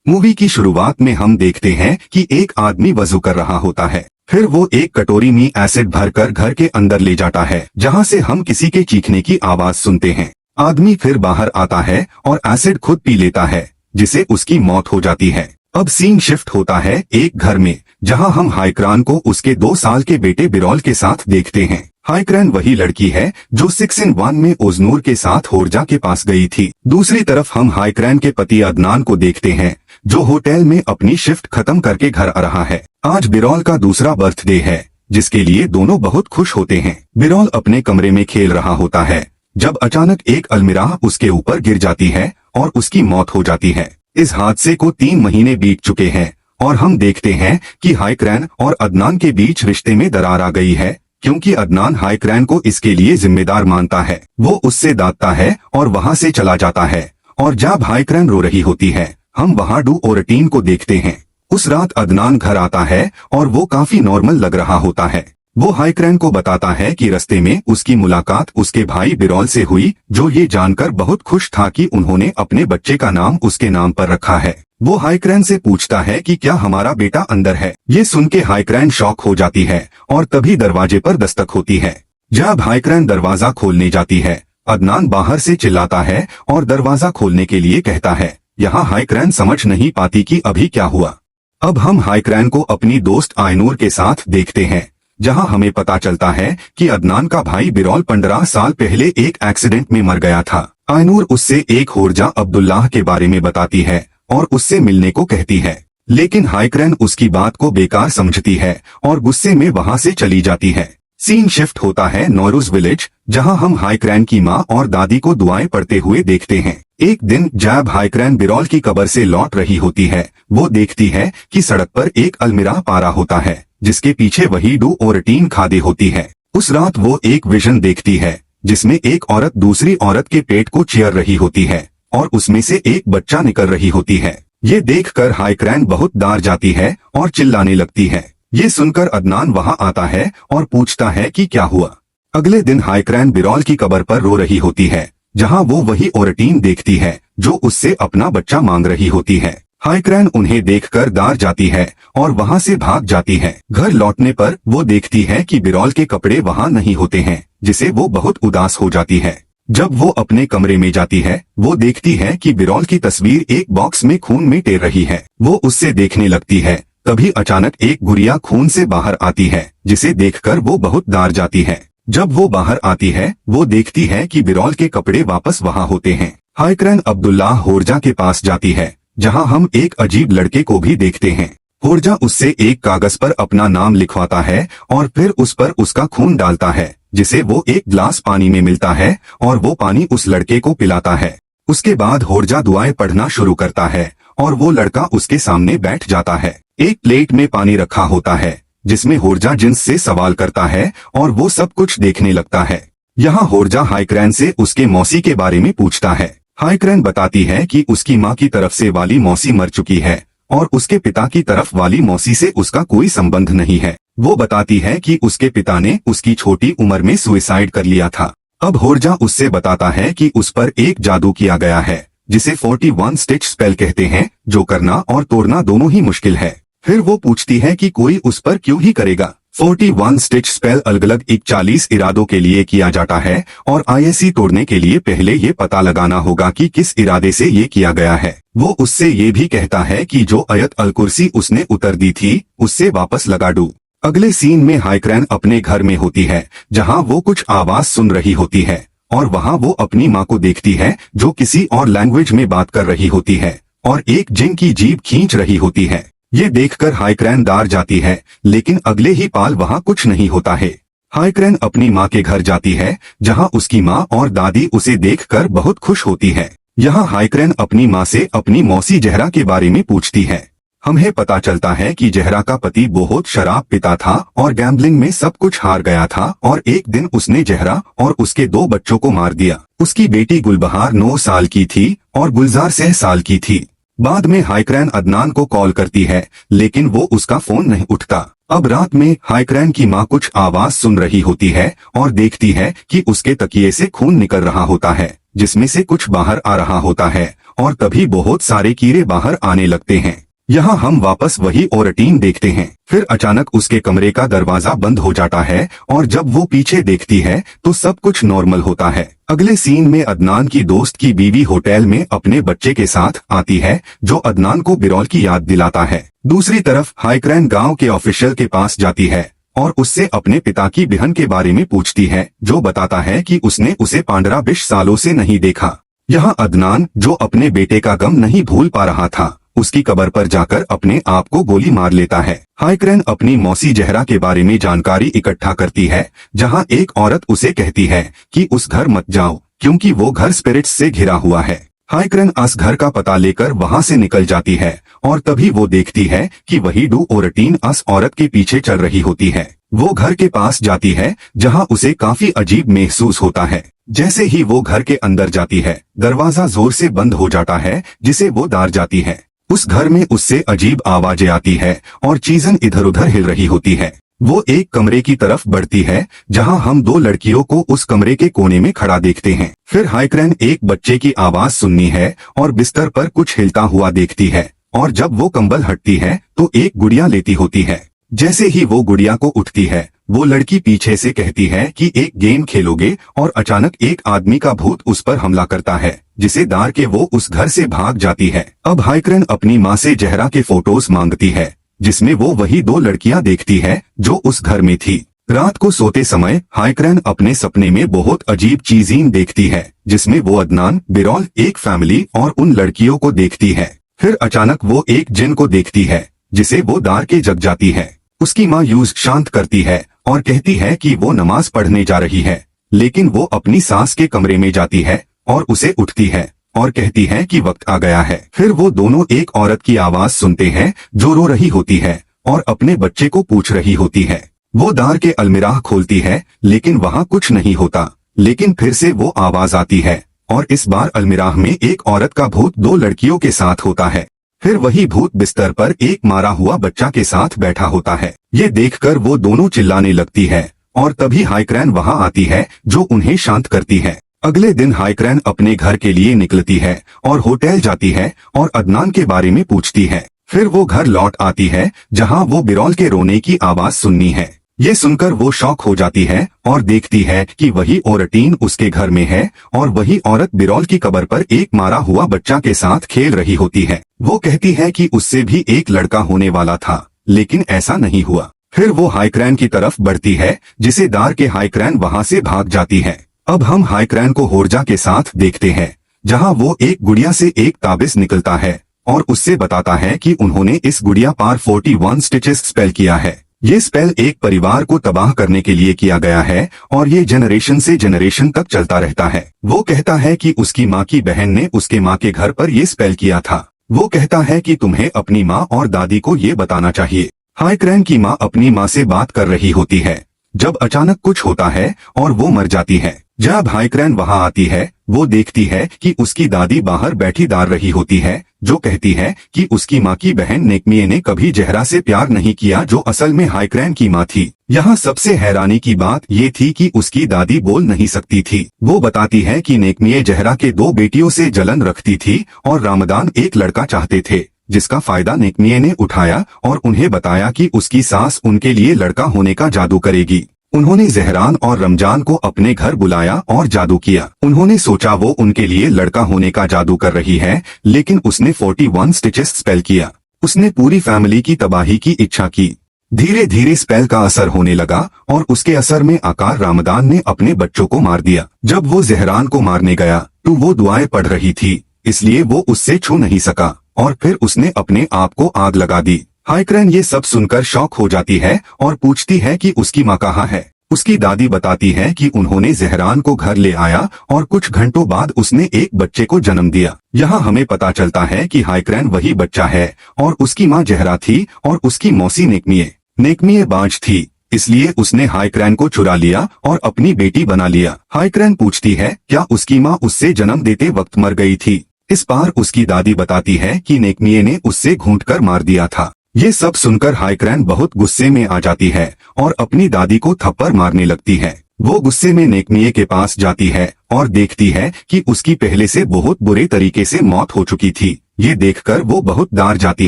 Movie की शुरुआत में हम देखते हैं कि एक आदमी वजू कर रहा होता है। फिर वो एक कटोरी में एसिड भरकर घर के अंदर ले जाता है, जहाँ से हम किसी के चीखने की आवाज सुनते हैं। आदमी फिर बाहर आता है और एसिड खुद पी लेता है, जिसे उसकी मौत हो जाती है। अब सीन शिफ्ट होता है एक घर में, जहां हम हाइक्रान को उसके 2 साल के बेटे बिरौल के साथ देखते हैं। हाइक्रान वही लड़की है जो 6-in-1 में ओजनूर के साथ होरजा के पास गई थी। दूसरी तरफ हम हाइक्रान के पति अदनान को देखते हैं, जो होटल में अपनी शिफ्ट खत्म करके घर आ रहा है। आज बिरौल का दूसरा बर्थडे है, जिसके लिए दोनों बहुत खुश होते हैं। बिरौल अपने कमरे में खेल रहा होता है, जब अचानक एक अलमीरा उसके ऊपर गिर जाती है और उसकी मौत हो जाती है। इस हादसे को 3 महीने बीत चुके हैं और हम देखते हैं कि हाइक्रान और अदनान के बीच रिश्ते में दरार आ गई है, क्योंकि अदनान हाइक्रान को इसके लिए जिम्मेदार मानता है। वो उससे दांतता है और वहाँ से चला जाता है। और जब हाइक्रान रो रही होती है, हम वहाँ डू और टीन को देखते हैं। उस रात अदनान घर आता है और वो काफी नॉर्मल लग रहा होता है। वो हाइक्रान को बताता है कि रास्ते में उसकी मुलाकात उसके भाई बिरौल से हुई, जो ये जानकर बहुत खुश था कि उन्होंने अपने बच्चे का नाम उसके नाम पर रखा है। वो हाइक्रान से पूछता है कि क्या हमारा बेटा अंदर है। ये सुन के हाइक्रान शॉक हो जाती है और तभी दरवाजे पर दस्तक होती है। जब हाइक्रान दरवाजा खोलने जाती है, अदनान बाहर से चिल्लाता है और दरवाजा खोलने के लिए कहता है। यहाँ हाइक्रान समझ नहीं पाती कि अभी क्या हुआ। अब हम हाइक्रान को अपनी दोस्त आयनूर के साथ देखते हैं, जहां हमें पता चलता है कि अदनान का भाई बिरौल 15 साल पहले एक एक्सीडेंट में मर गया था। आयनूर उससे एक होरजा अब्दुल्लाह के बारे में बताती है और उससे मिलने को कहती है, लेकिन हाइक्रान उसकी बात को बेकार समझती है और गुस्से में वहां से चली जाती है। सीन शिफ्ट होता है नौरूज विलेज, जहां हम हाइक्रान की माँ और दादी को दुआएं पढ़ते हुए देखते हैं। एक दिन जब हाइक्रान बिरौल की कब्र से लौट रही होती है, वो देखती है कि सड़क पर एक अलमीरा पारा होता है, जिसके पीछे वही डू और टीन खादी होती है। उस रात वो एक विजन देखती है, जिसमें एक औरत दूसरी औरत के पेट को चीर रही होती है और उसमें से एक बच्चा निकल रही होती है। ये देखकर हाइक्रान बहुत डर जाती है और चिल्लाने लगती है। ये सुनकर अदनान वहां आता है और पूछता है कि क्या हुआ। अगले दिन हाइक्रान बिरौल की कब्र पर रो रही होती है, जहां वो वही औरतीन देखती है जो उससे अपना बच्चा मांग रही होती है। हाइक्रान उन्हें देखकर डर जाती है और वहां से भाग जाती है। घर लौटने पर वो देखती है कि बिरौल के कपड़े वहां नहीं होते हैं, जिसे वो बहुत उदास हो जाती है। जब वो अपने कमरे में जाती है, वो देखती है कि बिरौल की तस्वीर एक बॉक्स में खून में तैर रही है। वो उससे देखने लगती है, तभी अचानक एक गुड़िया खून से बाहर आती है, जिसे देखकर वो बहुत डर जाती है। जब वो बाहर आती है, वो देखती है कि बिरौल के कपड़े वापस वहां होते हैं। हाइक्रान अब्दुल्लाह होरजा के पास जाती है, जहां हम एक अजीब लड़के को भी देखते हैं। होरजा उससे एक कागज पर अपना नाम लिखवाता है और फिर उस पर उसका खून डालता है, जिसे वो एक गिलास पानी में मिलता है और वो पानी उस लड़के को पिलाता है। उसके बाद होरजा दुआएं पढ़ना शुरू करता है और वो लड़का उसके सामने बैठ जाता है। एक प्लेट में पानी रखा होता है, जिसमें होरजा जिन्स से सवाल करता है और वो सब कुछ देखने लगता है। यहाँ होरजा हाइक्रान से उसके मौसी के बारे में पूछता है। हाइक्रान बताती है कि उसकी माँ की तरफ से वाली मौसी मर चुकी है और उसके पिता की तरफ वाली मौसी से उसका कोई संबंध नहीं है। वो बताती है कि उसके पिता ने उसकी छोटी उम्र में सुसाइड कर लिया था। अब होरजा उससे बताता है कि उस पर एक जादू किया गया है, जिसे 41 स्टिच स्पेल कहते हैं, जो करना और तोड़ना दोनों ही मुश्किल है। फिर वो पूछती है कि कोई उस पर क्यों ही करेगा। 41 स्टिच स्पेल अलग अलग 41 इरादों के लिए किया जाता है और आईएसी तोड़ने के लिए पहले ये पता लगाना होगा कि किस इरादे से ये किया गया है। वो उससे ये भी कहता है कि जो आयत अल कुर्सी उसने उतर दी थी, उससे वापस लगा दो। अगले सीन में हाइक्रान अपने घर में होती है, जहां वो कुछ आवाज सुन रही होती है और वहां वो अपनी माँ को देखती है, जो किसी और लैंग्वेज में बात कर रही होती है और एक जिन की जीभ खींच रही होती है। ये देखकर हाइक्रान डर जाती है, लेकिन अगले ही पाल वहां कुछ नहीं होता है। हाइक्रान अपनी माँ के घर जाती है, जहां उसकी माँ और दादी उसे देखकर बहुत खुश होती है। यहाँ हाइक्रान अपनी माँ से अपनी मौसी जहरा के बारे में पूछती है। हमें पता चलता है कि जहरा का पति बहुत शराब पीता था और गैम्बलिंग में सब कुछ हार गया था और एक दिन उसने जहरा और उसके 2 बच्चों को मार दिया। उसकी बेटी गुलबहार 9 साल की थी और गुलजार 6 साल की थी। बाद में हाइक्रान अदनान को कॉल करती है, लेकिन वो उसका फोन नहीं उठता। अब रात में हाइक्रान की माँ कुछ आवाज सुन रही होती है और देखती है कि उसके तकिए से खून निकल रहा होता है, जिसमें से कुछ बाहर आ रहा होता है और तभी बहुत सारे कीड़े बाहर आने लगते हैं। यहाँ हम वापस वही रूटीन देखते हैं। फिर अचानक उसके कमरे का दरवाजा बंद हो जाता है और जब वो पीछे देखती है तो सब कुछ नॉर्मल होता है। अगले सीन में अदनान की दोस्त की बीवी होटल में अपने बच्चे के साथ आती है जो अदनान को बिरौल की याद दिलाता है। दूसरी तरफ हाइक्रैन गांव के ऑफिशियल के पास जाती है और उससे अपने पिता की बहन के बारे में पूछती है, जो बताता है कि उसने उसे 15-20 सालों से नहीं देखा। यहाँ अदनान, जो अपने बेटे का गम नहीं भूल पा रहा था, उसकी कब्र पर जाकर अपने आप को गोली मार लेता है। हाइक्रैन अपनी मौसी जहरा के बारे में जानकारी इकट्ठा करती है, जहां एक औरत उसे कहती है कि उस घर मत जाओ क्योंकि वो घर स्पिरिट्स से घिरा हुआ है। हाइक्रैन उस घर का पता लेकर वहां से निकल जाती है और तभी वो देखती है कि वही रूटीन उस औरत के पीछे चल रही होती है। वो घर के पास जाती है जहां उसे काफी अजीब महसूस होता है। जैसे ही वो घर के अंदर जाती है, दरवाजा जोर से बंद हो जाता है जिसे वो दार जाती है। उस घर में उससे अजीब आवाजें आती है और चीजें इधर उधर हिल रही होती है। वो एक कमरे की तरफ बढ़ती है जहां हम 2 लड़कियों को उस कमरे के कोने में खड़ा देखते हैं। फिर हाइक्रैन एक बच्चे की आवाज सुननी है और बिस्तर पर कुछ हिलता हुआ देखती है और जब वो कंबल हटती है तो एक गुड़िया लेती होती है। जैसे ही वो गुड़िया को उठती है, वो लड़की पीछे से कहती है कि एक गेम खेलोगे, और अचानक एक आदमी का भूत उस पर हमला करता है जिसे दार के वो उस घर से भाग जाती है। अब हाइक्रैन अपनी माँ से जहरा के फोटोज मांगती है जिसमें वो वही 2 लड़कियां देखती है जो उस घर में थी। रात को सोते समय हाइक्रैन अपने सपने में बहुत अजीब चीजें देखती है जिसमें वो अदनान, बिरौल, एक फैमिली और उन लड़कियों को देखती है। फिर अचानक वो एक जिन को देखती है जिसे वो दार के जग जाती है। उसकी माँ यूज शांत करती है और कहती है कि वो नमाज पढ़ने जा रही है, लेकिन वो अपनी सास के कमरे में जाती है और उसे उठती है और कहती है कि वक्त आ गया है। फिर वो दोनों एक औरत की आवाज सुनते हैं जो रो रही होती है और अपने बच्चे को पूछ रही होती है। वो दार के अलमीराह खोलती है लेकिन वहाँ कुछ नहीं होता, लेकिन फिर से वो आवाज आती है और इस बार अलमीराह में एक औरत का भूत 2 लड़कियों के साथ होता है। फिर वही भूत बिस्तर पर एक मारा हुआ बच्चा के साथ बैठा होता है। ये देखकर वो दोनों चिल्लाने लगती है और तभी हाइक्रैन वहाँ आती है जो उन्हें शांत करती है। अगले दिन हाइक्रैन अपने घर के लिए निकलती है और होटल जाती है और अदनान के बारे में पूछती है। फिर वो घर लौट आती है जहाँ वो बिरौल के रोने की आवाज सुननी है। ये सुनकर वो शॉक हो जाती है और देखती है कि वही रूटीन उसके घर में है और वही औरत बिरौल की कब्र पर एक मारा हुआ बच्चा के साथ खेल रही होती है। वो कहती है कि उससे भी एक लड़का होने वाला था, लेकिन ऐसा नहीं हुआ। फिर वो हाइक्रैन की तरफ बढ़ती है जिसे दार के हाइक्रैन वहाँ से भाग जाती है। अब हम हाइक्रैन को होर्जा के साथ देखते हैं जहाँ वो एक गुड़िया से एक ताबिज निकलता है और उससे बताता है कि उन्होंने इस गुड़िया पर 41 स्टिचेस स्पेल किया है। ये स्पेल एक परिवार को तबाह करने के लिए किया गया है और ये जनरेशन से जनरेशन तक चलता रहता है। वो कहता है कि उसकी माँ की बहन ने उसके माँ के घर पर ये स्पेल किया था। वो कहता है कि तुम्हें अपनी माँ और दादी को ये बताना चाहिए। हाइक्रैन की माँ अपनी माँ से बात कर रही होती है जब अचानक कुछ होता है और वो मर जाती है। जब हाइक्रैन वहाँ आती है, वो देखती है कि उसकी दादी बाहर बैठी दार रही होती है, जो कहती है कि उसकी माँ की बहन नेकमिये ने कभी जहरा से प्यार नहीं किया, जो असल में हाइक्रैन की माँ थी। यहाँ सबसे हैरानी की बात ये थी कि उसकी दादी बोल नहीं सकती थी। वो बताती है कि नेकमिये जहरा के 2 बेटियों से जलन रखती थी और रामदान एक लड़का चाहते थे, जिसका फायदा नेकमिये ने उठाया और उन्हें बताया कि उसकी सास उनके लिए लड़का होने का जादू करेगी। उन्होंने जहरान और रमजान को अपने घर बुलाया और जादू किया। उन्होंने सोचा वो उनके लिए लड़का होने का जादू कर रही है, लेकिन उसने 41 स्टिचेस स्पेल किया। उसने पूरी फैमिली की तबाही की इच्छा की। धीरे धीरे स्पेल का असर होने लगा और उसके असर में आकार रामदान ने अपने बच्चों को मार दिया। जब वो जहरान को मारने गया तो वो दुआएं पढ़ रही थी, इसलिए वो उससे छू नहीं सका और फिर उसने अपने आप को आग लगा दी। हाइक्रैन ये सब सुनकर शॉक हो जाती है और पूछती है कि उसकी माँ कहाँ है। उसकी दादी बताती है कि उन्होंने जहरान को घर ले आया और कुछ घंटों बाद उसने एक बच्चे को जन्म दिया। यहाँ हमें पता चलता है कि हाइक्रैन वही बच्चा है और उसकी माँ जहरा थी और उसकी मौसी नेकमिये बाज थी, इसलिए उसने हाइक्रैन को चुरा लिया और अपनी बेटी बना लिया। हाइक्रैन पूछती है क्या उसकी माँ उससे जन्म देते वक्त मर गई थी। इस बार उसकी दादी बताती है कि नेकमिये ने उससे घूंटकर मार दिया था। ये सब सुनकर हाइक्रैन बहुत गुस्से में आ जाती है और अपनी दादी को थप्पड़ मारने लगती है। वो गुस्से में नेकमिये के पास जाती है और देखती है कि उसकी पहले से बहुत बुरे तरीके से मौत हो चुकी थी। ये देखकर वो बहुत डर जाती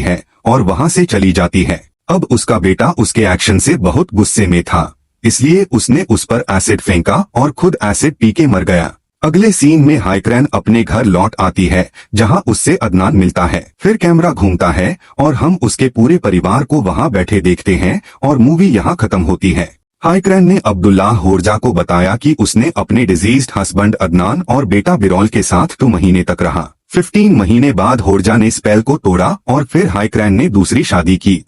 है और वहाँ से चली जाती है। अब उसका बेटा उसके एक्शन से बहुत गुस्से में था, इसलिए उसने उस पर एसिड फेंका और खुद एसिड पी के मर गया। अगले सीन में हाइक्रैन अपने घर लौट आती है जहां उससे अदनान मिलता है। फिर कैमरा घूमता है और हम उसके पूरे परिवार को वहां बैठे देखते हैं और मूवी यहां खत्म होती है। हाइक्रैन ने अब्दुल्लाह होर्जा को बताया कि उसने अपने डिजीज्ड हस्बैंड अदनान और बेटा बिरौल के साथ 2 महीने तक रहा। 15 महीने बाद होर्जा ने स्पेल को तोड़ा और फिर हाइक्रैन ने दूसरी शादी की।